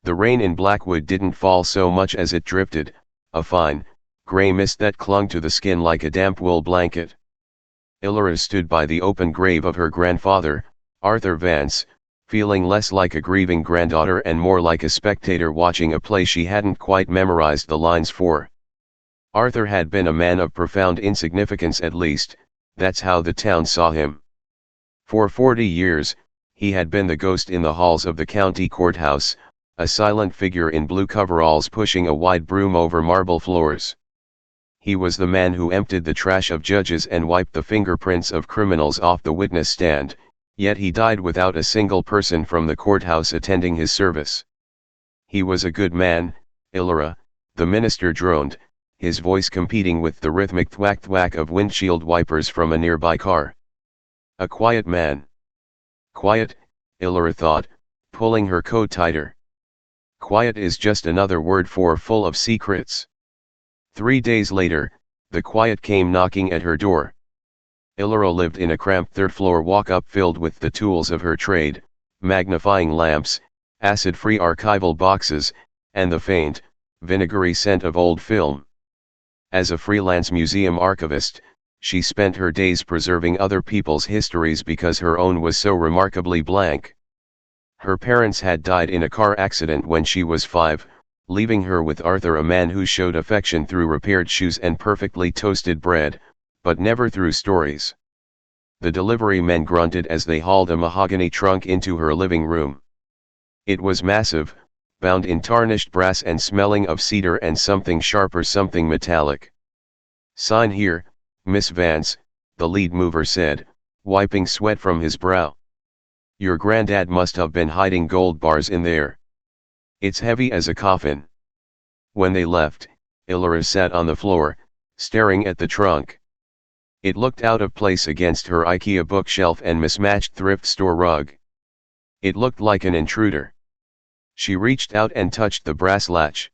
The rain in Blackwood didn't fall so much as it drifted, a fine, grey mist that clung to the skin like a damp wool blanket. Ilora stood by the open grave of her grandfather, Arthur Vance, feeling less like a grieving granddaughter and more like a spectator watching a play she hadn't quite memorized the lines for. Arthur had been a man of profound insignificance, at least, that's how the town saw him. For 40 years, he had been the ghost in the halls of the county courthouse, a silent figure in blue coveralls pushing a wide broom over marble floors. He was the man who emptied the trash of judges and wiped the fingerprints of criminals off the witness stand, yet he died without a single person from the courthouse attending his service. He was a good man, Ilora, the minister droned, his voice competing with the rhythmic thwack-thwack of windshield wipers from a nearby car. A quiet man. Quiet, Ilora thought, pulling her coat tighter. Quiet is just another word for full of secrets. 3 days later, the quiet came knocking at her door. Ilora lived in a cramped third-floor walk-up filled with the tools of her trade, magnifying lamps, acid-free archival boxes, and the faint, vinegary scent of old film. As a freelance museum archivist, she spent her days preserving other people's histories because her own was so remarkably blank. Her parents had died in a car accident when she was 5, leaving her with Arthur, a man who showed affection through repaired shoes and perfectly toasted bread, but never through stories. The delivery men grunted as they hauled a mahogany trunk into her living room. It was massive, bound in tarnished brass and smelling of cedar and something sharper, something metallic. "Sign here, Miss Vance," the lead mover said, wiping sweat from his brow. "Your granddad must have been hiding gold bars in there. It's heavy as a coffin." When they left, Ilora sat on the floor, staring at the trunk. It looked out of place against her IKEA bookshelf and mismatched thrift store rug. It looked like an intruder. She reached out and touched the brass latch.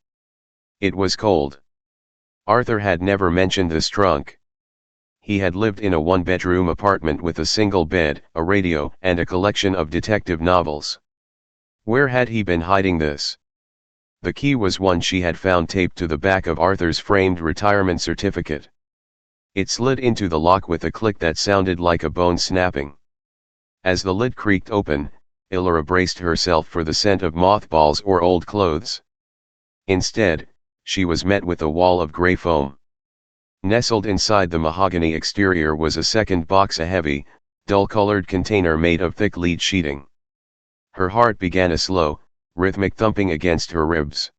It was cold. Arthur had never mentioned this trunk. He had lived in a one-bedroom apartment with a single bed, a radio, and a collection of detective novels. Where had he been hiding this? The key was one she had found taped to the back of Arthur's framed retirement certificate. It slid into the lock with a click that sounded like a bone snapping. As the lid creaked open, Ilora braced herself for the scent of mothballs or old clothes. Instead, she was met with a wall of gray foam. Nestled inside the mahogany exterior was a second box, a heavy, dull-colored container made of thick lead sheeting. Her heart began a slow, rhythmic thumping against her ribs.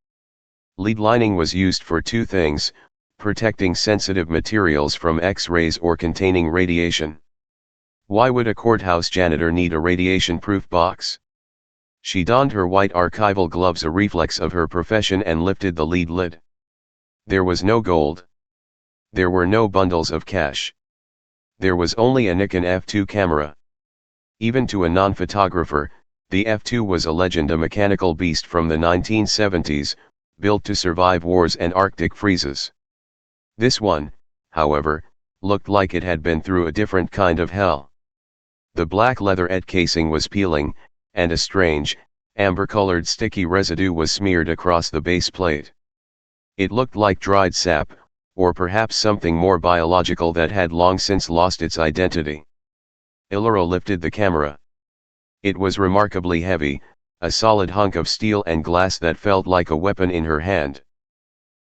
Lead lining was used for two things: protecting sensitive materials from X-rays or containing radiation. Why would a courthouse janitor need a radiation-proof box? She donned her white archival gloves, a reflex of her profession, and lifted the lead lid. There was no gold. There were no bundles of cash. There was only a Nikon F2 camera. Even to a non-photographer, the F2 was a legend, a mechanical beast from the 1970s, built to survive wars and Arctic freezes. This one, however, looked like it had been through a different kind of hell. The black leatherette casing was peeling, and a strange, amber-colored sticky residue was smeared across the base plate. It looked like dried sap, or perhaps something more biological that had long since lost its identity. Ilora lifted the camera. It was remarkably heavy, a solid hunk of steel and glass that felt like a weapon in her hand.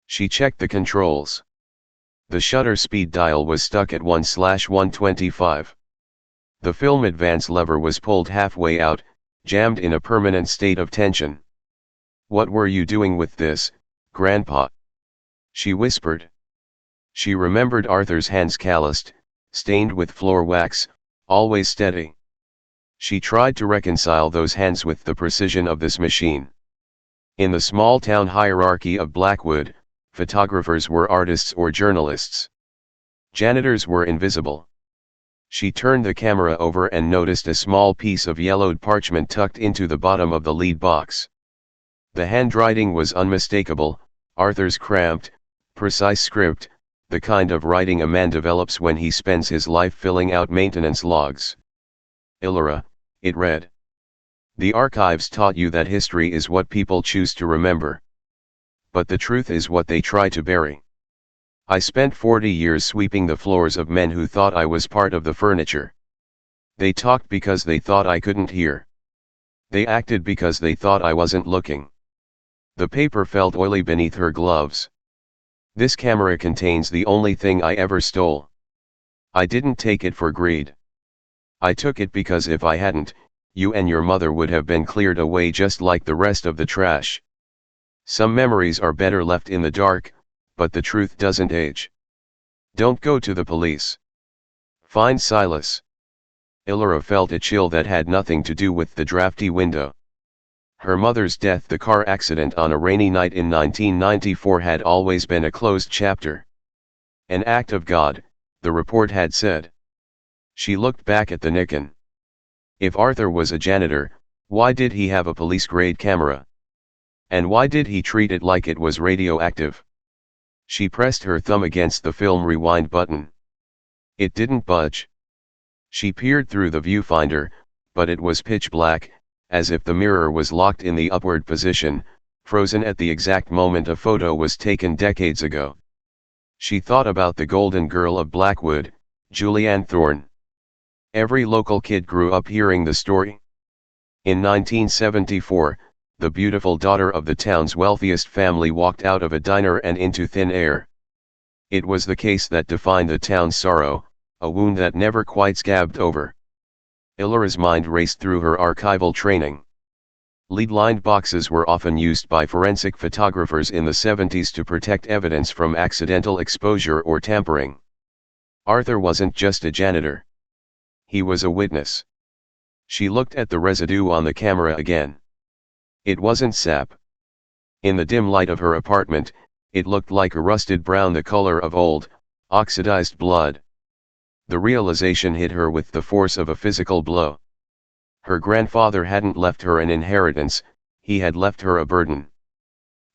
She checked the controls. The shutter speed dial was stuck at 1/125. The film advance lever was pulled halfway out, jammed in a permanent state of tension. "What were you doing with this, Grandpa?" she whispered. She remembered Arthur's hands, calloused, stained with floor wax, always steady. She tried to reconcile those hands with the precision of this machine. In the small-town hierarchy of Blackwood, photographers were artists or journalists. Janitors were invisible. She turned the camera over and noticed a small piece of yellowed parchment tucked into the bottom of the lead box. The handwriting was unmistakable, Arthur's cramped, precise script, the kind of writing a man develops when he spends his life filling out maintenance logs. "Ilora," it read. The archives taught you that history is what people choose to remember. But the truth is what they try to bury. I spent 40 years sweeping the floors of men who thought I was part of the furniture. They talked because they thought I couldn't hear. They acted because they thought I wasn't looking. The paper felt oily beneath her gloves. This camera contains the only thing I ever stole. I didn't take it for greed. I took it because if I hadn't, you and your mother would have been cleared away just like the rest of the trash. Some memories are better left in the dark, but the truth doesn't age. Don't go to the police. Find Silas. Ilora felt a chill that had nothing to do with the drafty window. Her mother's death, the car accident on a rainy night in 1994, had always been a closed chapter. An act of God, the report had said. She looked back at the Nikon. If Arthur was a janitor, why did he have a police-grade camera? And why did he treat it like it was radioactive? She pressed her thumb against the film rewind button. It didn't budge. She peered through the viewfinder, but it was pitch black, as if the mirror was locked in the upward position, frozen at the exact moment a photo was taken decades ago. She thought about the Golden Girl of Blackwood, Julianne Thorne. Every local kid grew up hearing the story. In 1974, the beautiful daughter of the town's wealthiest family walked out of a diner and into thin air. It was the case that defined the town's sorrow, a wound that never quite scabbed over. Ilora's mind raced through her archival training. Lead-lined boxes were often used by forensic photographers in the 70s to protect evidence from accidental exposure or tampering. Arthur wasn't just a janitor. He was a witness. She looked at the residue on the camera again. It wasn't sap. In the dim light of her apartment, it looked like a rusted brown, the color of old, oxidized blood. The realization hit her with the force of a physical blow. Her grandfather hadn't left her an inheritance, he had left her a burden.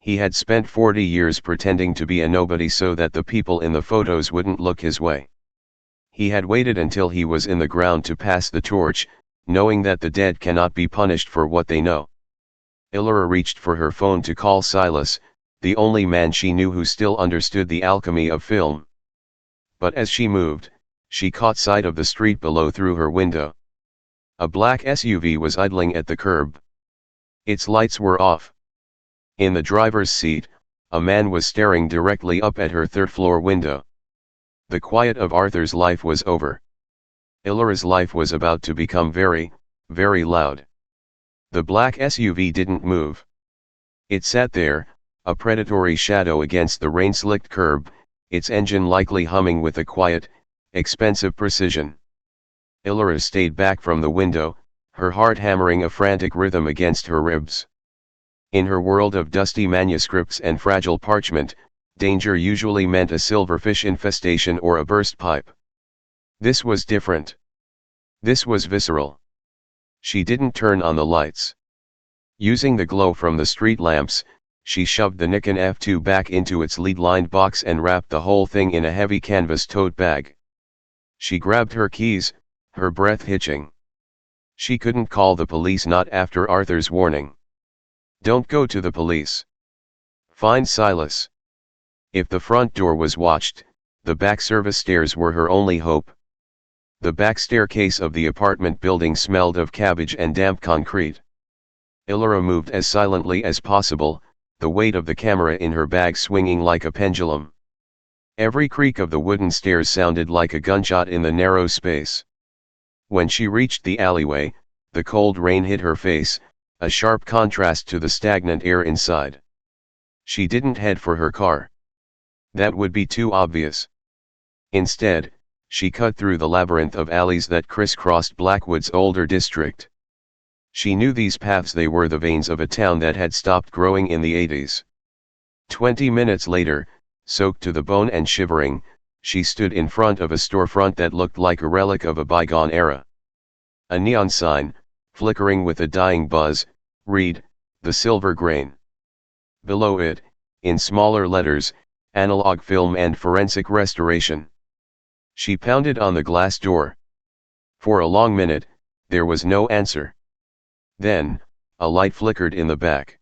He had spent 40 years pretending to be a nobody so that the people in the photos wouldn't look his way. He had waited until he was in the ground to pass the torch, knowing that the dead cannot be punished for what they know. Ilora reached for her phone to call Silas, the only man she knew who still understood the alchemy of film. But as she moved, she caught sight of the street below through her window. A black SUV was idling at the curb. Its lights were off. In the driver's seat, a man was staring directly up at her third-floor window. The quiet of Arthur's life was over. Ilora's life was about to become very, very loud. The black SUV didn't move. It sat there, a predatory shadow against the rain-slicked curb, its engine likely humming with a quiet, expensive precision. Ilora stayed back from the window, her heart hammering a frantic rhythm against her ribs. In her world of dusty manuscripts and fragile parchment, danger usually meant a silverfish infestation or a burst pipe. This was different. This was visceral. She didn't turn on the lights. Using the glow from the street lamps, she shoved the Nikon F2 back into its lead-lined box and wrapped the whole thing in a heavy canvas tote bag. She grabbed her keys, her breath hitching. She couldn't call the police, not after Arthur's warning. Don't go to the police. Find Silas. If the front door was watched, the back service stairs were her only hope. The back staircase of the apartment building smelled of cabbage and damp concrete. Ilora moved as silently as possible, the weight of the camera in her bag swinging like a pendulum. Every creak of the wooden stairs sounded like a gunshot in the narrow space. When she reached the alleyway, the cold rain hit her face, a sharp contrast to the stagnant air inside. She didn't head for her car. That would be too obvious. Instead, she cut through the labyrinth of alleys that crisscrossed Blackwood's older district. She knew these paths, they were the veins of a town that had stopped growing in the 80s. 20 minutes later, soaked to the bone and shivering, she stood in front of a storefront that looked like a relic of a bygone era. A neon sign, flickering with a dying buzz, read, "The Silver Grain." Below it, in smaller letters, "Analog Film and Forensic Restoration." She pounded on the glass door. For a long minute, there was no answer. Then, a light flickered in the back.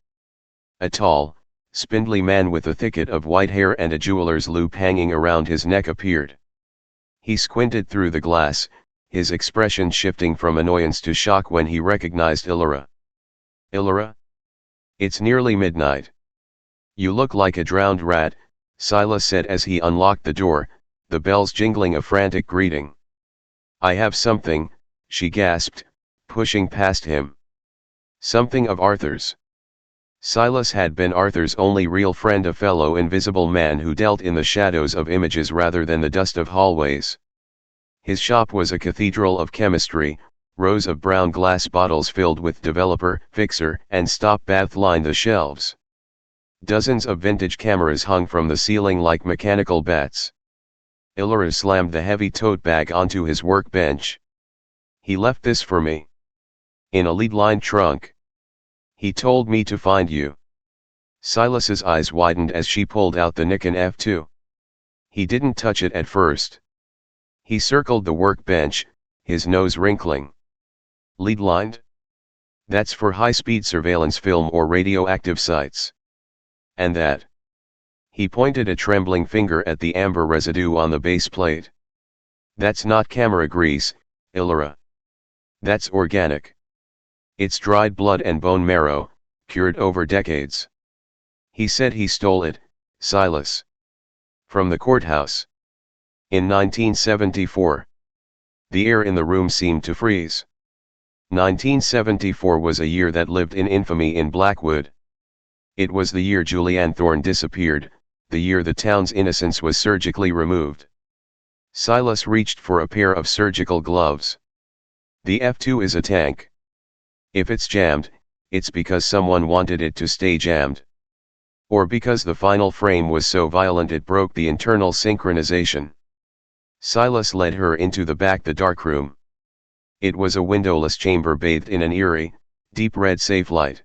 A tall, spindly man with a thicket of white hair and a jeweler's loop hanging around his neck appeared. He squinted through the glass, his expression shifting from annoyance to shock when he recognized Illyra. "Illyra? It's nearly midnight. You look like a drowned rat," Silas said as he unlocked the door, the bells jingling a frantic greeting. "I have something," she gasped, pushing past him. "Something of Arthur's." Silas had been Arthur's only real friend, a fellow invisible man who dealt in the shadows of images rather than the dust of hallways. His shop was a cathedral of chemistry, rows of brown glass bottles filled with developer, fixer, and stop bath lined the shelves. Dozens of vintage cameras hung from the ceiling like mechanical bats. Illyra slammed the heavy tote bag onto his workbench. "He left this for me. In a lead-lined trunk. He told me to find you." Silas's eyes widened as she pulled out the Nikon F2. He didn't touch it at first. He circled the workbench, his nose wrinkling. "Lead-lined? That's for high-speed surveillance film or radioactive sites. And that?" He pointed a trembling finger at the amber residue on the base plate. "That's not camera grease, Illyra. That's organic. It's dried blood and bone marrow, cured over decades." "He said he stole it, Silas. From the courthouse. In 1974. The air in the room seemed to freeze. 1974 was a year that lived in infamy in Blackwood. It was the year Julianne Thorne disappeared, the year the town's innocence was surgically removed. Silas reached for a pair of surgical gloves. "The F2 is a tank. If it's jammed, it's because someone wanted it to stay jammed. Or because the final frame was so violent it broke the internal synchronization." Silas led her into the darkroom. It was a windowless chamber bathed in an eerie, deep red safe light.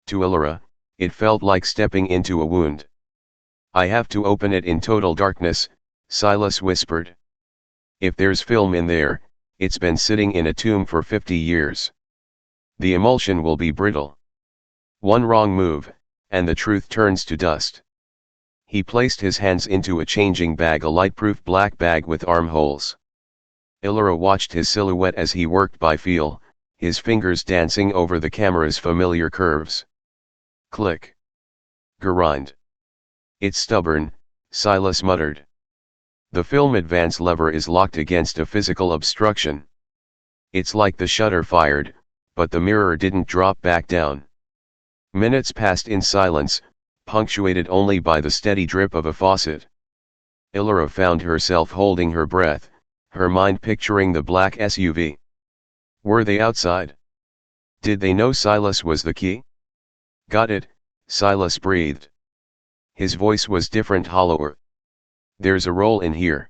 To Illyra, it felt like stepping into a wound. "I have to open it in total darkness," Silas whispered. "If there's film in there, it's been sitting in a tomb for 50 years. The emulsion will be brittle. One wrong move, and the truth turns to dust." He placed his hands into a changing bag, a light-proof black bag with armholes. Illyra watched his silhouette as he worked by feel, his fingers dancing over the camera's familiar curves. Click. Grind. "It's stubborn," Silas muttered. "The film advance lever is locked against a physical obstruction. It's like the shutter fired, but the mirror didn't drop back down." Minutes passed in silence, punctuated only by the steady drip of a faucet. Illyra found herself holding her breath, her mind picturing the black SUV. Were they outside? Did they know Silas was the key? "Got it," Silas breathed. His voice was different, hollower. "There's a roll in here.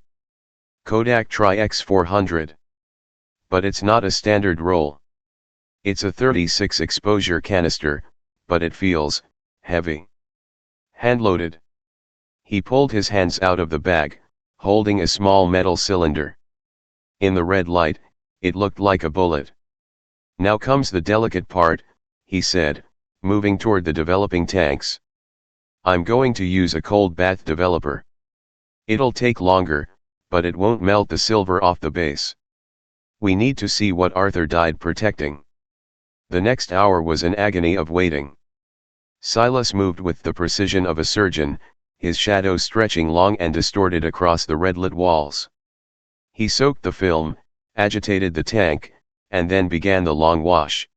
Kodak Tri-X400. But it's not a standard roll. It's a 36 exposure canister, but it feels heavy. Hand-loaded." He pulled his hands out of the bag, holding a small metal cylinder. In the red light, it looked like a bullet. "Now comes the delicate part," he said, moving toward the developing tanks. "I'm going to use a cold bath developer. It'll take longer, but it won't melt the silver off the base. We need to see what Arthur died protecting." The next hour was an agony of waiting. Silas moved with the precision of a surgeon, his shadow stretching long and distorted across the red-lit walls. He soaked the film, agitated the tank, and then began the long wash.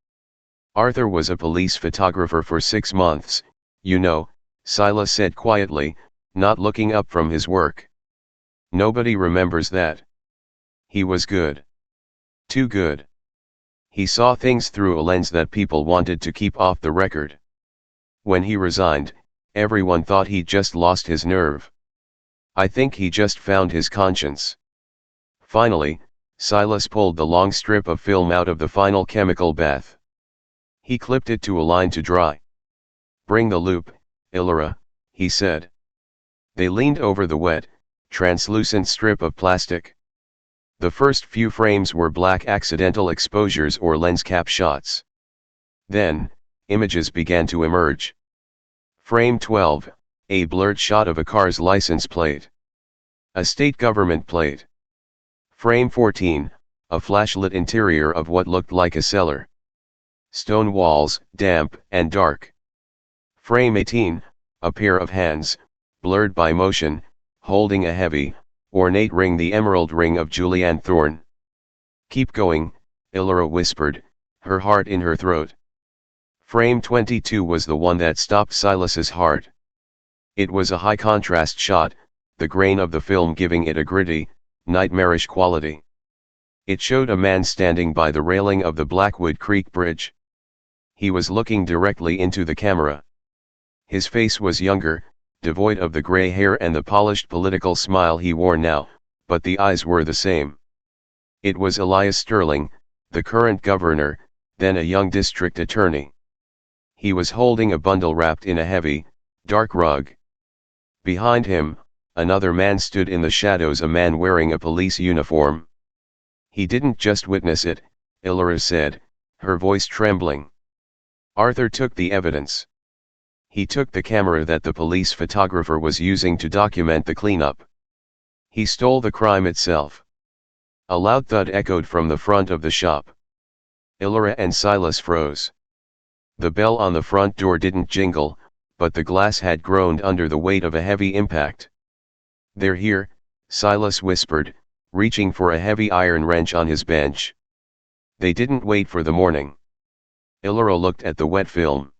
"Arthur was a police photographer for 6 months, you know," Silas said quietly, not looking up from his work. "Nobody remembers that. He was good. Too good. He saw things through a lens that people wanted to keep off the record. When he resigned, everyone thought he'd just lost his nerve. I think he just found his conscience." Finally, Silas pulled the long strip of film out of the final chemical bath. He clipped it to a line to dry. "Bring the loop, Illyra," he said. They leaned over the wet, translucent strip of plastic. The first few frames were black accidental exposures or lens cap shots. Then, images began to emerge. Frame 12, a blurred shot of a car's license plate. A state government plate. Frame 14, a flashlit interior of what looked like a cellar. Stone walls, damp and dark. Frame 18, a pair of hands, blurred by motion, holding a heavy, ornate ring, the emerald ring of Julianne Thorne. "Keep going," Ilora whispered, her heart in her throat. Frame 22 was the one that stopped Silas's heart. It was a high-contrast shot, the grain of the film giving it a gritty, nightmarish quality. It showed a man standing by the railing of the Blackwood Creek Bridge. He was looking directly into the camera. His face was younger, devoid of the gray hair and the polished political smile he wore now, but the eyes were the same. It was Elias Sterling, the current governor, then a young district attorney. He was holding a bundle wrapped in a heavy, dark rug. Behind him, another man stood in the shadows, a man wearing a police uniform. "He didn't just witness it," Ilora said, her voice trembling. "Arthur took the evidence. He took the camera that the police photographer was using to document the cleanup. He stole the crime itself." A loud thud echoed from the front of the shop. Ilora and Silas froze. The bell on the front door didn't jingle, but the glass had groaned under the weight of a heavy impact. "They're here," Silas whispered, reaching for a heavy iron wrench on his bench. They didn't wait for the morning. Ilora looked at the wet film.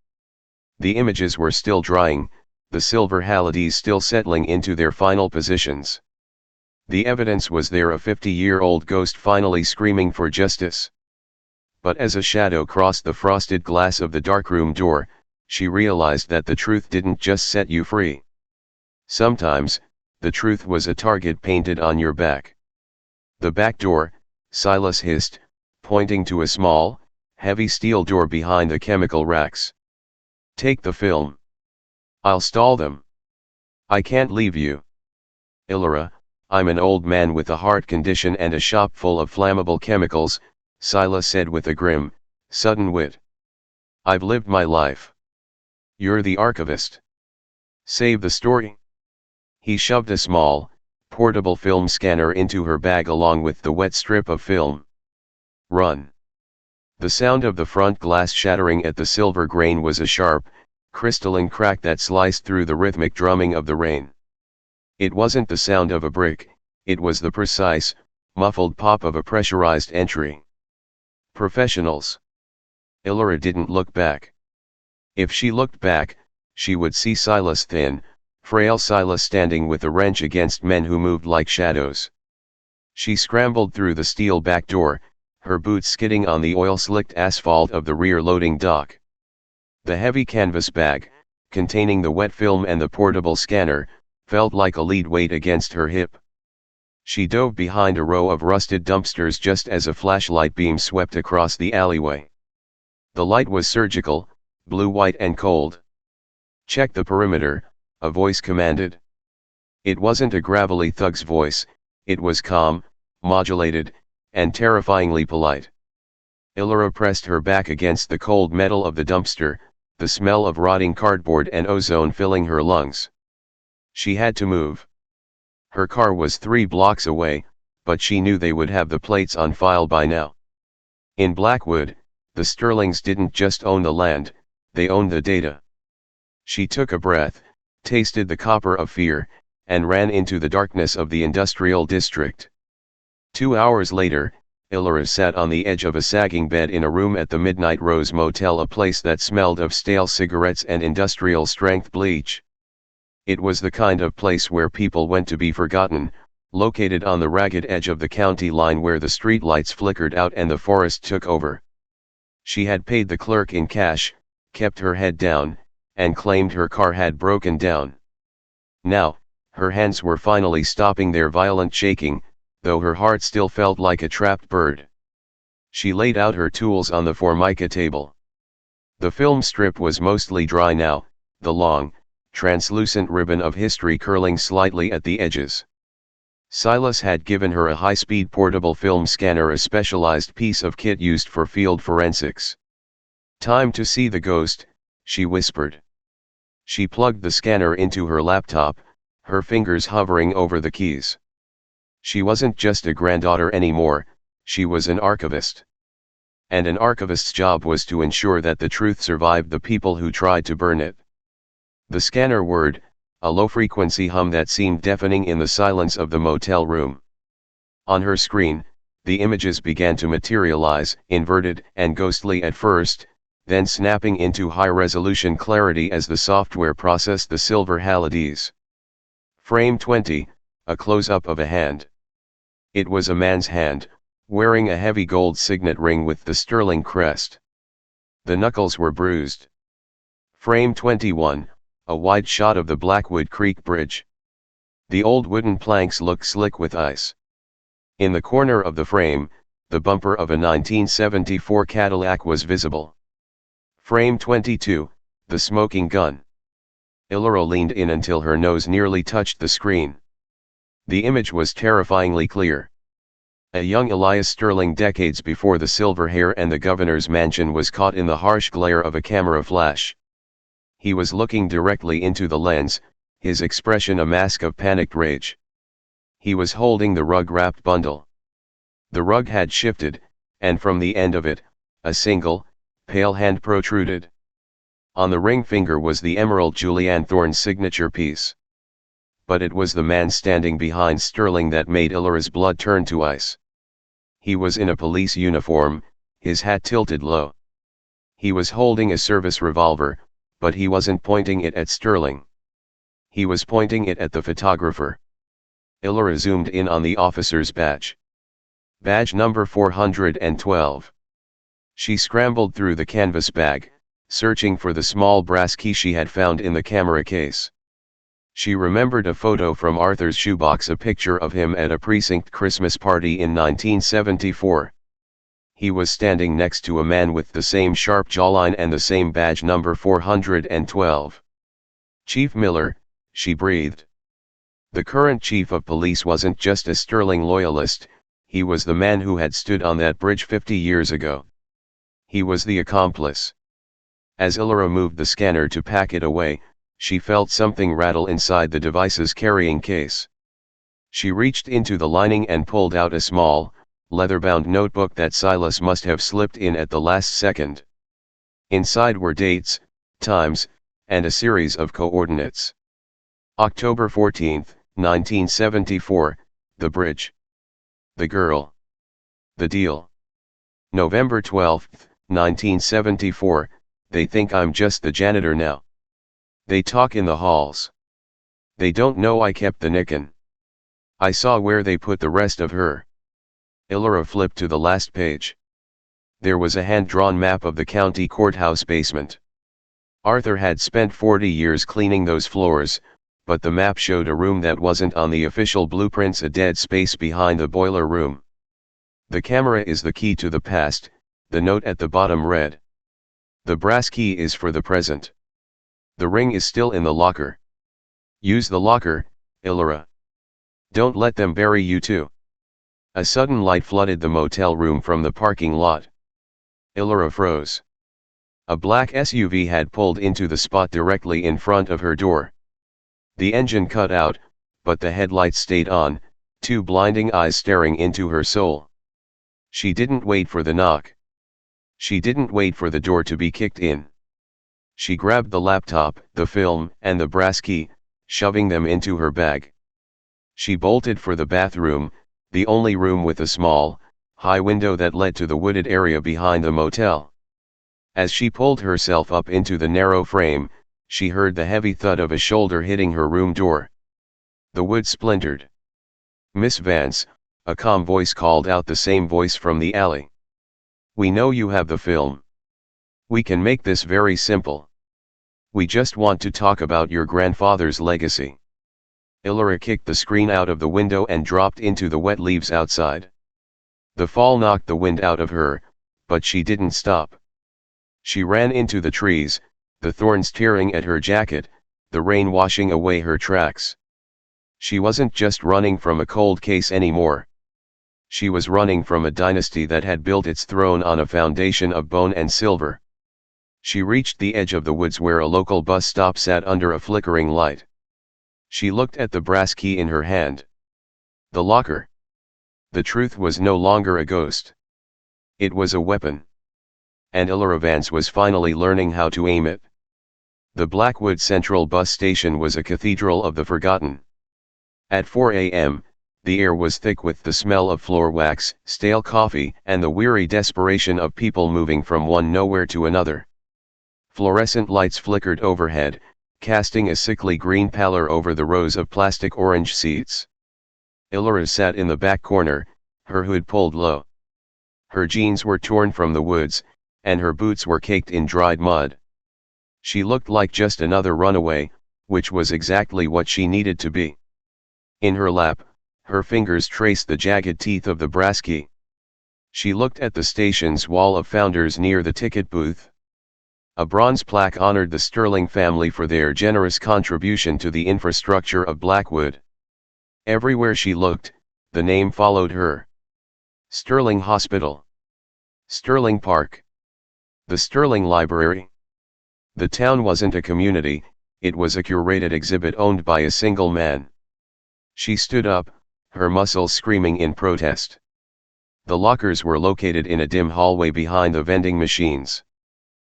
The images were still drying, the silver halides still settling into their final positions. The evidence was there, a 50-year-old ghost finally screaming for justice. But as a shadow crossed the frosted glass of the darkroom door, she realized that the truth didn't just set you free. Sometimes, the truth was a target painted on your back. "The back door," Silas hissed, pointing to a small, heavy steel door behind the chemical racks. "Take the film. I'll stall them. I can't leave you." "Ilora, I'm an old man with a heart condition and a shop full of flammable chemicals," Silas said with a grim, sudden wit. "I've lived my life. You're the archivist. Save the story." He shoved a small, portable film scanner into her bag along with the wet strip of film. "Run." The sound of the front glass shattering at the silver grain was a sharp, crystalline crack that sliced through the rhythmic drumming of the rain. It wasn't the sound of a brick, it was the precise, muffled pop of a pressurized entry. "Professionals." Ilora didn't look back. If she looked back, she would see Silas, thin, frail Silas standing with a wrench against men who moved like shadows. She scrambled through the steel back door, her boots skidding on the oil-slicked asphalt of the rear loading dock. The heavy canvas bag, containing the wet film and the portable scanner, felt like a lead weight against her hip. She dove behind a row of rusted dumpsters just as a flashlight beam swept across the alleyway. The light was surgical, blue-white and cold. "Check the perimeter," a voice commanded. It wasn't a gravelly thug's voice, it was calm, modulated, and terrifyingly polite. Ilora pressed her back against the cold metal of the dumpster, the smell of rotting cardboard and ozone filling her lungs. She had to move. Her car was 3 blocks away, but she knew they would have the plates on file by now. In Blackwood, the Sterlings didn't just own the land, they owned the data. She took a breath, tasted the copper of fear, and ran into the darkness of the industrial district. 2 hours later, Ilora sat on the edge of a sagging bed in a room at the Midnight Rose Motel, a place that smelled of stale cigarettes and industrial-strength bleach. It was the kind of place where people went to be forgotten, located on the ragged edge of the county line where the streetlights flickered out and the forest took over. She had paid the clerk in cash, kept her head down, and claimed her car had broken down. Now, her hands were finally stopping their violent shaking, though her heart still felt like a trapped bird. She laid out her tools on the formica table. The film strip was mostly dry now, the long, translucent ribbon of history curling slightly at the edges. Silas had given her a high-speed portable film scanner, a specialized piece of kit used for field forensics. "Time to see the ghost," she whispered. She plugged the scanner into her laptop, her fingers hovering over the keys. She wasn't just a granddaughter anymore, she was an archivist. And an archivist's job was to ensure that the truth survived the people who tried to burn it. The scanner whirred, a low-frequency hum that seemed deafening in the silence of the motel room. On her screen, the images began to materialize, inverted and ghostly at first, then snapping into high-resolution clarity as the software processed the silver halides. Frame 20, a close-up of a hand. It was a man's hand, wearing a heavy gold signet ring with the sterling crest. The knuckles were bruised. Frame 21, a wide shot of the Blackwood Creek Bridge. The old wooden planks looked slick with ice. In the corner of the frame, the bumper of a 1974 Cadillac was visible. Frame 22, the smoking gun. Illyra leaned in until her nose nearly touched the screen. The image was terrifyingly clear. A young Elias Sterling decades before the silver hair and the governor's mansion was caught in the harsh glare of a camera flash. He was looking directly into the lens, his expression a mask of panicked rage. He was holding the rug-wrapped bundle. The rug had shifted, and from the end of it, a single, pale hand protruded. On the ring finger was the emerald Julianne Thorne's signature piece. But it was the man standing behind Sterling that made Illyra's blood turn to ice. He was in a police uniform, his hat tilted low. He was holding a service revolver, but he wasn't pointing it at Sterling. He was pointing it at the photographer. Illyra zoomed in on the officer's badge. Badge number 412. She scrambled through the canvas bag, searching for the small brass key she had found in the camera case. She remembered a photo from Arthur's shoebox, a picture of him at a precinct Christmas party in 1974. He was standing next to a man with the same sharp jawline and the same badge number 412. "Chief Miller," she breathed. The current chief of police wasn't just a Sterling loyalist, he was the man who had stood on that bridge 50 years ago. He was the accomplice. As Illyra moved the scanner to pack it away, she felt something rattle inside the device's carrying case. She reached into the lining and pulled out a small, leather-bound notebook that Silas must have slipped in at the last second. Inside were dates, times, and a series of coordinates. October 14, 1974, the bridge. The girl. The deal. November 12, 1974, they think I'm just the janitor now. They talk in the halls. They don't know I kept the Nikken. I saw where they put the rest of her. Illyra flipped to the last page. There was a hand-drawn map of the county courthouse basement. Arthur had spent 40 years cleaning those floors, but the map showed a room that wasn't on the official blueprints, a dead space behind the boiler room. "The camera is the key to the past," the note at the bottom read. "The brass key is for the present. The ring is still in the locker. Use the locker, Illyra. Don't let them bury you too." A sudden light flooded the motel room from the parking lot. Illyra froze. A black SUV had pulled into the spot directly in front of her door. The engine cut out, but the headlights stayed on, two blinding eyes staring into her soul. She didn't wait for the knock. She didn't wait for the door to be kicked in. She grabbed the laptop, the film, and the brass key, shoving them into her bag. She bolted for the bathroom, the only room with a small, high window that led to the wooded area behind the motel. As she pulled herself up into the narrow frame, she heard the heavy thud of a shoulder hitting her room door. The wood splintered. "Miss Vance," a calm voice called out, the same voice from the alley. "We know you have the film. We can make this very simple. We just want to talk about your grandfather's legacy." Illyra kicked the screen out of the window and dropped into the wet leaves outside. The fall knocked the wind out of her, but she didn't stop. She ran into the trees, the thorns tearing at her jacket, the rain washing away her tracks. She wasn't just running from a cold case anymore. She was running from a dynasty that had built its throne on a foundation of bone and silver. She reached the edge of the woods where a local bus stop sat under a flickering light. She looked at the brass key in her hand. The locker. The truth was no longer a ghost. It was a weapon. And Elora Vance was finally learning how to aim it. The Blackwood Central bus station was a cathedral of the forgotten. At 4 a.m., the air was thick with the smell of floor wax, stale coffee, and the weary desperation of people moving from one nowhere to another. Fluorescent lights flickered overhead, casting a sickly green pallor over the rows of plastic orange seats. Elora sat in the back corner, her hood pulled low. Her jeans were torn from the woods, and her boots were caked in dried mud. She looked like just another runaway, which was exactly what she needed to be. In her lap, her fingers traced the jagged teeth of the brass key. She looked at the station's wall of founders near the ticket booth. A bronze plaque honored the Sterling family for their generous contribution to the infrastructure of Blackwood. Everywhere she looked, the name followed her. Sterling Hospital. Sterling Park. The Sterling Library. The town wasn't a community, it was a curated exhibit owned by a single man. She stood up, her muscles screaming in protest. The lockers were located in a dim hallway behind the vending machines.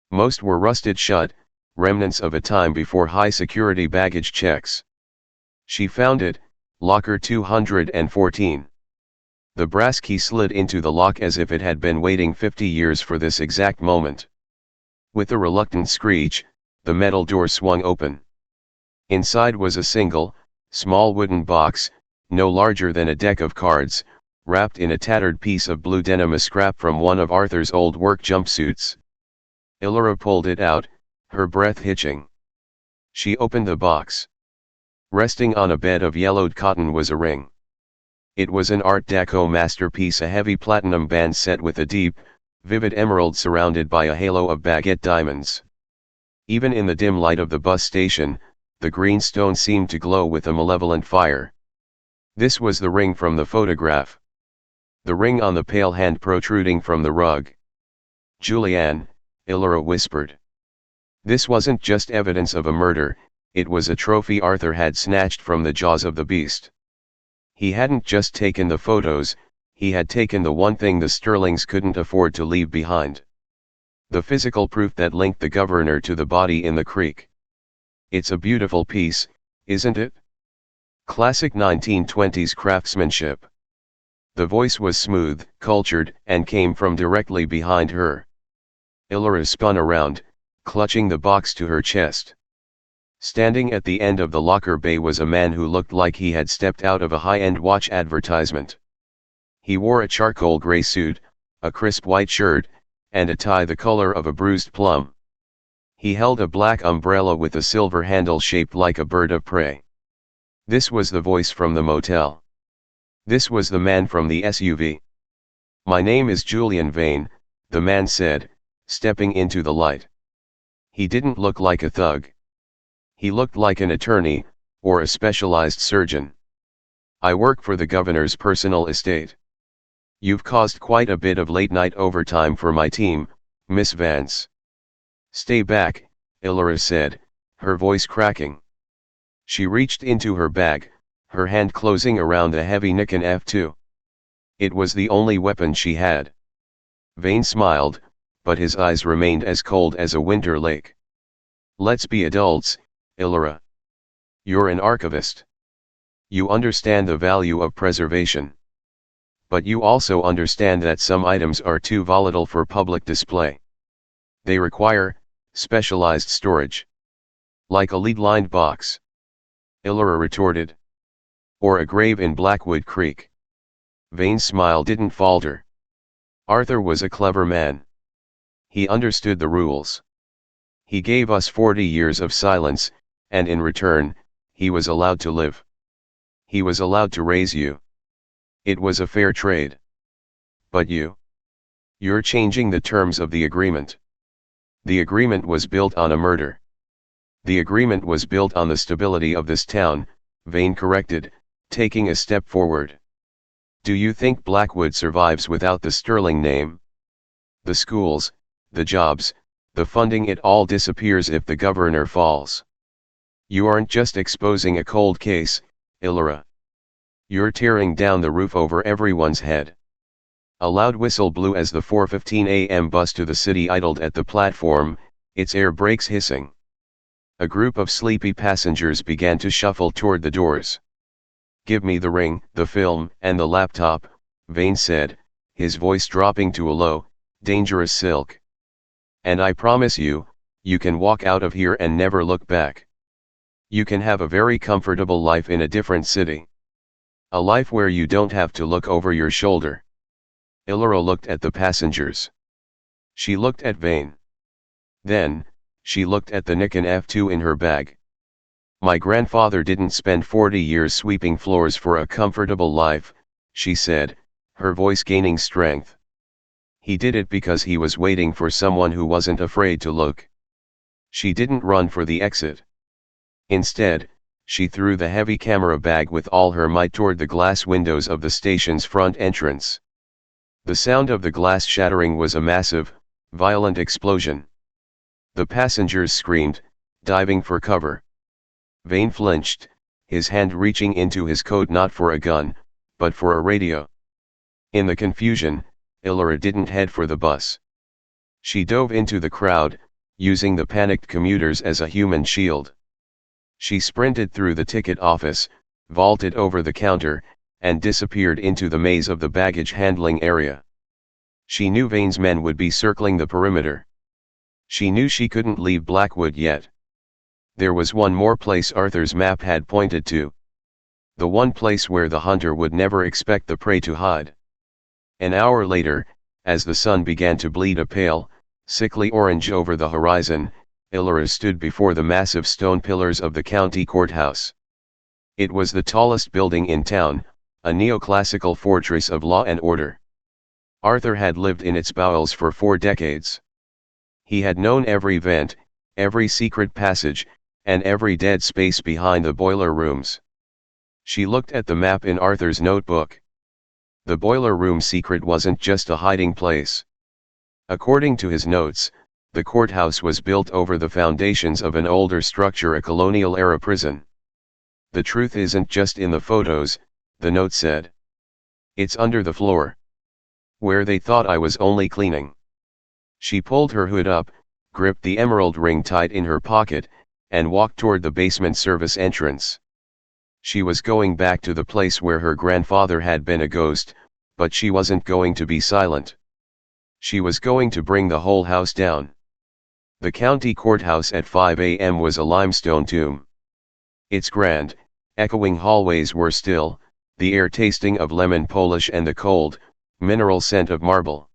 Most were rusted shut, remnants of a time before high-security baggage checks. She found it, locker 214. The brass key slid into the lock as if it had been waiting 50 years for this exact moment. With a reluctant screech, the metal door swung open. Inside was a single, small wooden box, no larger than a deck of cards, wrapped in a tattered piece of blue denim, a scrap from one of Arthur's old work jumpsuits. Elora pulled it out, her breath hitching. She opened the box. Resting on a bed of yellowed cotton was a ring. It was an Art Deco masterpiece, a heavy platinum band set with a deep, vivid emerald surrounded by a halo of baguette diamonds. Even in the dim light of the bus station, the green stone seemed to glow with a malevolent fire. This was the ring from the photograph. The ring on the pale hand protruding from the rug. Julianne, Elora whispered. This wasn't just evidence of a murder, it was a trophy Arthur had snatched from the jaws of the beast. He hadn't just taken the photos, he had taken the one thing the Sterlings couldn't afford to leave behind. The physical proof that linked the governor to the body in the creek. It's a beautiful piece, isn't it? Classic 1920s craftsmanship. The voice was smooth, cultured, and came from directly behind her. Elora spun around, clutching the box to her chest. Standing at the end of the locker bay was a man who looked like he had stepped out of a high-end watch advertisement. He wore a charcoal gray suit, a crisp white shirt, and a tie the color of a bruised plum. He held a black umbrella with a silver handle shaped like a bird of prey. This was the voice from the motel. This was the man from the SUV. My name is Julian Vane, the man said, stepping into the light. He didn't look like a thug. He looked like an attorney, or a specialized surgeon. I work for the governor's personal estate. You've caused quite a bit of late-night overtime for my team, Miss Vance. Stay back, Elora said, her voice cracking. She reached into her bag, her hand closing around a heavy Nikon F2. It was the only weapon she had. Vane smiled, but his eyes remained as cold as a winter lake. Let's be adults, Elora. You're an archivist. You understand the value of preservation. But you also understand that some items are too volatile for public display. They require specialized storage. Like a lead-lined box. Elora retorted. Or a grave in Blackwood Creek. Vane's smile didn't falter. Arthur was a clever man. He understood the rules. He gave us 40 years of silence, and in return, he was allowed to live. He was allowed to raise you. It was a fair trade. But you're changing the terms of the agreement. The agreement was built on a murder. The agreement was built on the stability of this town, Vane corrected, taking a step forward. Do you think Blackwood survives without the Sterling name? The schools, the jobs, The funding it all disappears if the governor falls. You aren't just exposing a cold case, Illyra. You're tearing down the roof over everyone's head. A loud whistle blew as the 4:15 a.m. bus to the city idled at the platform, its air brakes hissing. A group of sleepy passengers began to shuffle toward the doors. "Give me the ring, the film, and the laptop," Vane said, his voice dropping to a low, dangerous silk. "And I promise you, you can walk out of here and never look back. You can have a very comfortable life in a different city. A life where you don't have to look over your shoulder." Illyra looked at the passengers. She looked at Vane. Then, she looked at the Nikon F2 in her bag. "My grandfather didn't spend 40 years sweeping floors for a comfortable life," she said, her voice gaining strength. "He did it because he was waiting for someone who wasn't afraid to look." She didn't run for the exit. Instead, she threw the heavy camera bag with all her might toward the glass windows of the station's front entrance. The sound of the glass shattering was a massive, violent explosion. The passengers screamed, diving for cover. Vane flinched, his hand reaching into his coat not for a gun, but for a radio. In the confusion, Illyra didn't head for the bus. She dove into the crowd, using the panicked commuters as a human shield. She sprinted through the ticket office, vaulted over the counter, and disappeared into the maze of the baggage handling area. She knew Vane's men would be circling the perimeter. She knew she couldn't leave Blackwood yet. There was one more place Arthur's map had pointed to. The one place where the hunter would never expect the prey to hide. An hour later, as the sun began to bleed a pale, sickly orange over the horizon, Illyra stood before the massive stone pillars of the county courthouse. It was the tallest building in town, a neoclassical fortress of law and order. Arthur had lived in its bowels for 4 decades. He had known every vent, every secret passage, and every dead space behind the boiler rooms. She looked at the map in Arthur's notebook. The boiler room secret wasn't just a hiding place. According to his notes, the courthouse was built over the foundations of an older structure, a colonial-era prison. "The truth isn't just in the photos," the note said. "It's under the floor. Where they thought I was only cleaning." She pulled her hood up, gripped the emerald ring tight in her pocket, and walked toward the basement service entrance. She was going back to the place where her grandfather had been a ghost, but she wasn't going to be silent. She was going to bring the whole house down. The county courthouse at 5 a.m. was a limestone tomb. Its grand, echoing hallways were still, the air tasting of lemon polish and the cold, mineral scent of marble.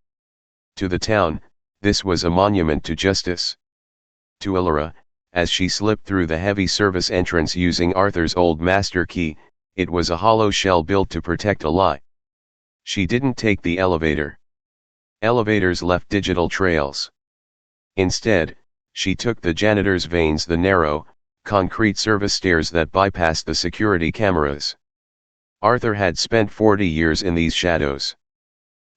To the town, this was a monument to justice. To Illyra, as she slipped through the heavy service entrance using Arthur's old master key, it was a hollow shell built to protect a lie. She didn't take the elevator. Elevators left digital trails. Instead, she took the janitor's vanes, the narrow, concrete service stairs that bypassed the security cameras. Arthur had spent 40 years in these shadows.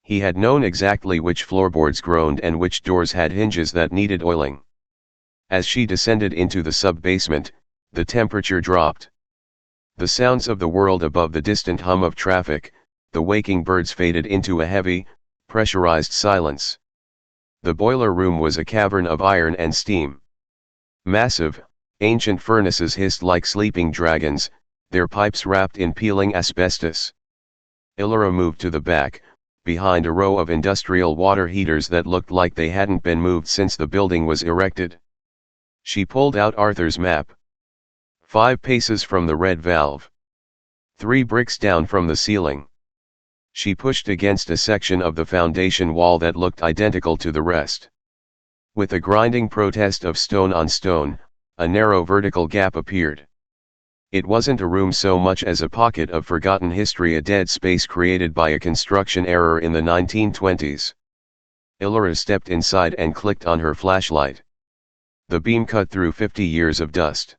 He had known exactly which floorboards groaned and which doors had hinges that needed oiling. As she descended into the sub-basement, the temperature dropped. The sounds of the world above, the distant hum of traffic, the waking birds, faded into a heavy, pressurized silence. The boiler room was a cavern of iron and steam. Massive, ancient furnaces hissed like sleeping dragons, their pipes wrapped in peeling asbestos. Illyra moved to the back, behind a row of industrial water heaters that looked like they hadn't been moved since the building was erected. She pulled out Arthur's map. 5 paces from the red valve. 3 bricks down from the ceiling. She pushed against a section of the foundation wall that looked identical to the rest. With a grinding protest of stone on stone, a narrow vertical gap appeared. It wasn't a room so much as a pocket of forgotten history, a dead space created by a construction error in the 1920s. Illyra stepped inside and clicked on her flashlight. The beam cut through 50 years of dust.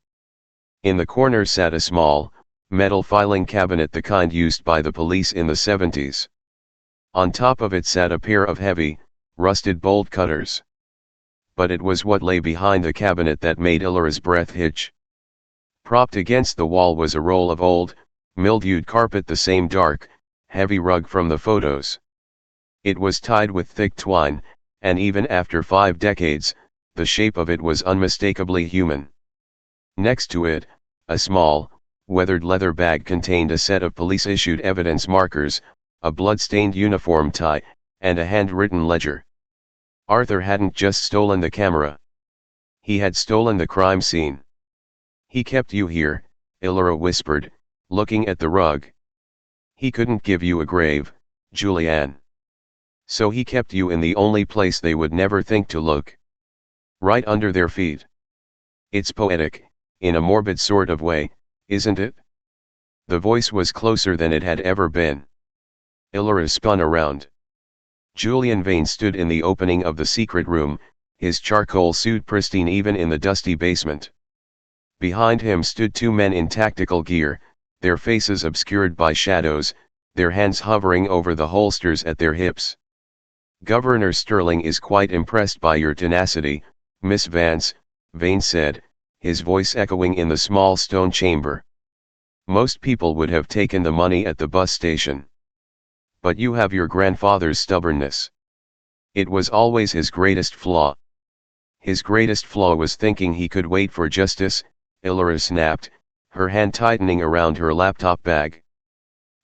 In the corner sat a small, metal filing cabinet, the kind used by the police in the 70s. On top of it sat a pair of heavy, rusted bolt cutters. but it was what lay behind the cabinet that made Illyra's breath hitch. Propped against the wall was a roll of old, mildewed carpet, the same dark, heavy rug from the photos. It was tied with thick twine, and even after 5 decades, the shape of it was unmistakably human. Next to it, a small, weathered leather bag contained a set of police-issued evidence markers, a blood-stained uniform tie, and a handwritten ledger. Arthur hadn't just stolen the camera. He had stolen the crime scene. "He kept you here," Illyra whispered, looking at the rug. "He couldn't give you a grave, Julianne. So he kept you in the only place they would never think to look. Right under their feet. It's poetic, in a morbid sort of way, isn't it?" The voice was closer than it had ever been. Illyra spun around. Julian Vane stood in the opening of the secret room, his charcoal suit pristine even in the dusty basement. Behind him stood 2 men in tactical gear, their faces obscured by shadows, their hands hovering over the holsters at their hips. "Governor Sterling is quite impressed by your tenacity, Miss Vance," Vane said, his voice echoing in the small stone chamber. "Most people would have taken the money at the bus station. But you have your grandfather's stubbornness. It was always his greatest flaw." "His greatest flaw was thinking he could wait for justice," Illyra snapped, her hand tightening around her laptop bag.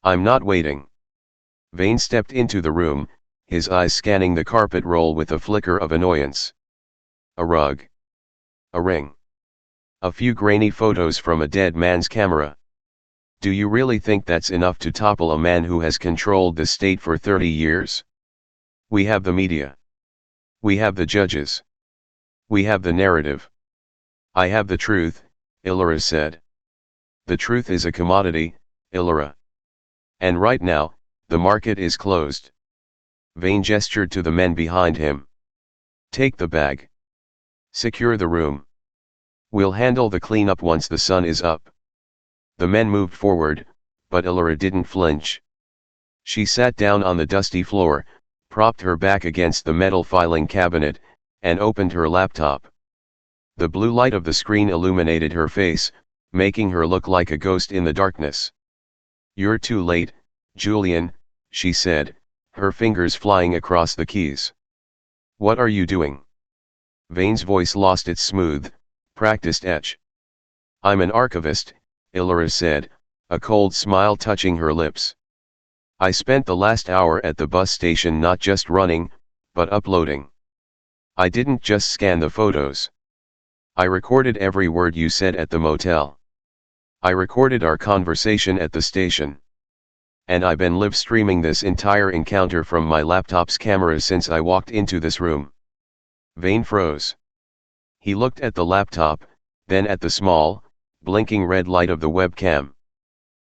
"I'm not waiting." Vane stepped into the room, his eyes scanning the carpet roll with a flicker of annoyance. A rug. A ring. A few grainy photos from a dead man's camera. "Do you really think that's enough to topple a man who has controlled the state for 30 years? We have the media. We have the judges. We have the narrative. I have the truth," Illyra said. "The truth is a commodity, Illyra. And right now, the market is closed." Vane gestured to the men behind him. "Take the bag. Secure the room. We'll handle the cleanup once the sun is up." The men moved forward, but Illyra didn't flinch. She sat down on the dusty floor, propped her back against the metal filing cabinet, and opened her laptop. The blue light of the screen illuminated her face, making her look like a ghost in the darkness. "You're too late, Julian," she said, her fingers flying across the keys. "What are you doing?" Vane's voice lost its smooth, practiced edge. "I'm an archivist," Illyra said, a cold smile touching her lips. "I spent the last hour at the bus station not just running, but uploading. I didn't just scan the photos. I recorded every word you said at the motel. I recorded our conversation at the station. And I've been live streaming this entire encounter from my laptop's camera since I walked into this room." Vane froze. He looked at the laptop, then at the small, blinking red light of the webcam.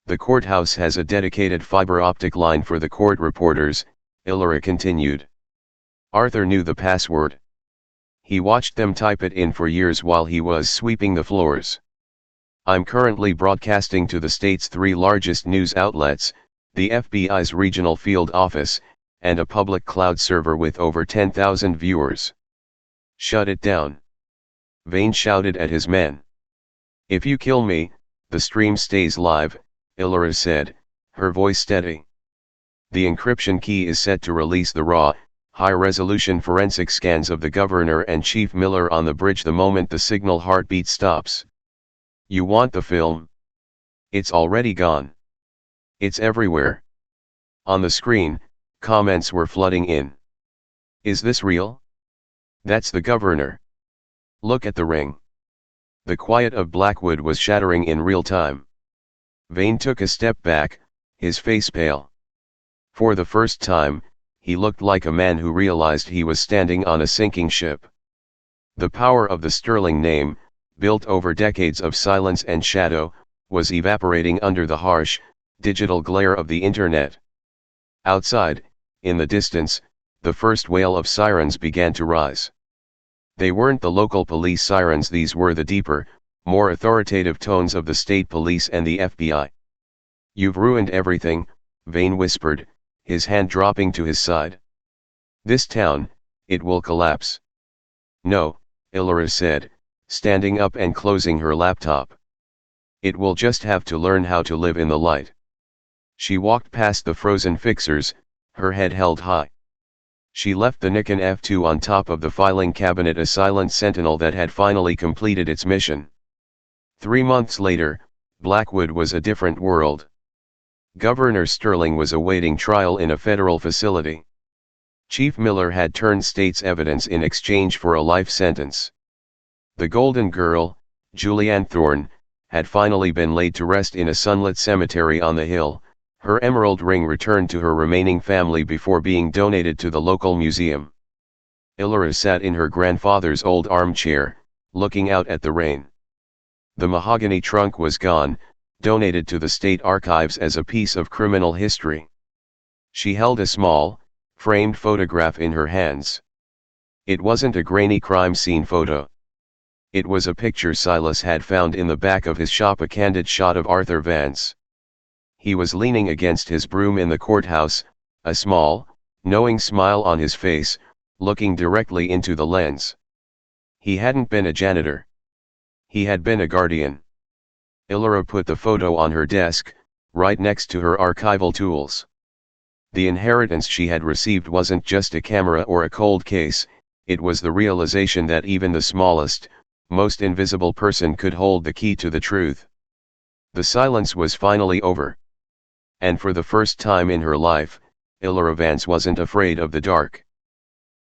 "The courthouse has a dedicated fiber optic line for the court reporters," Illyra continued. "Arthur knew the password. He watched them type it in for years while he was sweeping the floors. I'm currently broadcasting to the state's 3 largest news outlets, the FBI's regional field office, and a public cloud server with over 10,000 viewers." "Shut it down," Vane shouted at his men. "If you kill me, the stream stays live," Illyra said, her voice steady. "The encryption key is set to release the raw, high-resolution forensic scans of the governor and Chief Miller on the bridge the moment the signal heartbeat stops. You want the film? It's already gone. It's everywhere." On the screen, comments were flooding in. "Is this real? That's the governor. Look at the ring." The quiet of Blackwood was shattering in real time. Vane took a step back, his face pale. For the first time, he looked like a man who realized he was standing on a sinking ship. The power of the Sterling name, built over decades of silence and shadow, was evaporating under the harsh, digital glare of the internet. Outside, in the distance, the first wail of sirens began to rise. They weren't the local police sirens, these were the deeper, more authoritative tones of the state police and the FBI. "You've ruined everything," Vane whispered, his hand dropping to his side. "This town, it will collapse. No, Illyra said, standing up and closing her laptop. It will just have to learn how to live in the light. She walked past the frozen fixers, her head held high. She left the Nikon F2 on top of the filing cabinet, a silent sentinel that had finally completed its mission. 3 months later, Blackwood was a different world. Governor Sterling was awaiting trial in a federal facility. Chief Miller had turned state's evidence in exchange for a life sentence. The Golden Girl, Julianne Thorne, had finally been laid to rest in a sunlit cemetery on the hill, her emerald ring returned to her remaining family before being donated to the local museum. Illyra sat in her grandfather's old armchair, looking out at the rain. The mahogany trunk was gone, donated to the state archives as a piece of criminal history. She held a small, framed photograph in her hands. It wasn't a grainy crime scene photo. It was a picture Silas had found in the back of his shop, a candid shot of Arthur Vance. He was leaning against his broom in the courthouse, a small, knowing smile on his face, looking directly into the lens. He hadn't been a janitor. He had been a guardian. Illyra put the photo on her desk, right next to her archival tools. The inheritance she had received wasn't just a camera or a cold case, it was the realization that even the smallest, most invisible person could hold the key to the truth. The silence was finally over. And for the first time in her life, Illyra Vance wasn't afraid of the dark.